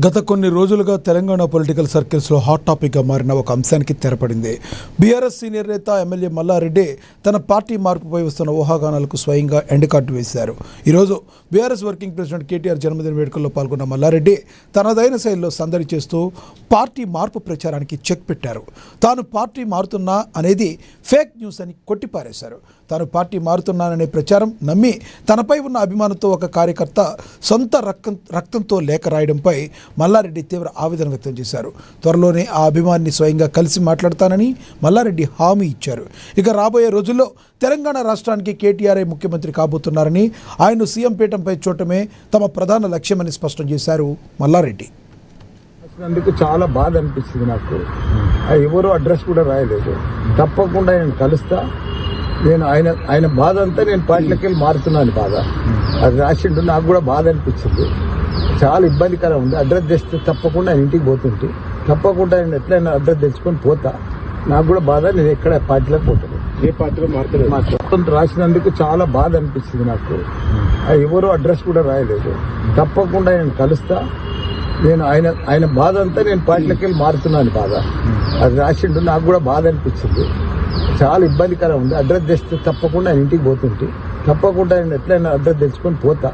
గత కొన్ని రోజులుగా తెలంగాణ పొలిటికల్ సర్కిల్స్లో హాట్ టాపిక్గా మారిన ఒక అంశానికి తెరపడింది. బీఆర్ఎస్ సీనియర్ నేత ఎమ్మెల్యే మల్లారెడ్డి తన పార్టీ మార్పుపై వస్తున్న ఊహాగానాలకు స్వయంగా ఎండకాటు వేశారు. ఈరోజు బీఆర్ఎస్ వర్కింగ్ ప్రెసిడెంట్ కేటీఆర్ జన్మదిన వేడుకల్లో పాల్గొన్న మల్లారెడ్డి తనదైన శైలిలో సందడి చేస్తూ పార్టీ మార్పు ప్రచారానికి చెక్ పెట్టారు. తాను పార్టీ మారుతున్నా అనేది ఫేక్ న్యూస్ అని కొట్టిపారేశారు. తాను పార్టీ మారుతున్నాననే ప్రచారం నమ్మి తనపై ఉన్న అభిమానంతో ఒక కార్యకర్త సొంత రక్తంతో లేఖ రాయడంపై మల్లారెడ్డి తీవ్ర ఆవేదన వ్యక్తం చేశారు. త్వరలోనే ఆ అభిమానిని స్వయంగా కలిసి మాట్లాడతానని మల్లారెడ్డి హామీ ఇచ్చారు. ఇక రాబోయే రోజుల్లో తెలంగాణ రాష్ట్రానికి కేటీఆర్ఏ ముఖ్యమంత్రి కాబోతున్నారని, ఆయన్ను సీఎం పీఠంపై చూడటమే తమ ప్రధాన లక్ష్యమని స్పష్టం చేశారు మల్లారెడ్డి. అందుకు చాలా బాధ అనిపిస్తుంది. నాకు ఎవరు అడ్రస్ కూడా రాయలేదు. తప్పకుండా నేను కలుస్తా. నేను ఆయన బాధ అంతా నేను పార్టీలోకి వెళ్ళి మారుతున్నాను బాధ అది రాసిండు. నాకు కూడా బాధ అనిపించింది. చాలా ఇబ్బందికరం ఉంది. అడ్రస్ తెస్తే తప్పకుండా ఆయన ఇంటికి పోతుంటే తప్పకుండా నేను ఎట్లయినా అడ్రస్ తెచ్చుకొని పోతా. నాకు కూడా బాధ. నేను ఎక్కడ పార్టీలోకి పోతాను. ఏ పార్టీలో మాట్లాడుతుంది రాసినందుకు చాలా బాధ అనిపిస్తుంది. నాకు ఎవరు అడ్రస్ కూడా రాయలేదు. తప్పకుండా నేను కలుస్తా. నేను ఆయన బాధ అంతా నేను పార్టీలోకి వెళ్ళి మారుతున్నాను బాధ అది రాసిండు. నాకు కూడా బాధ అనిపించింది. చాలా ఇబ్బందికరం ఉంది. అడ్రస్ తెస్తే తప్పకుండా ఆయన ఇంటికి పోతుంటే తప్పకుండా నేను ఎట్లయినా అడ్రస్ తెచ్చుకొని పోతా.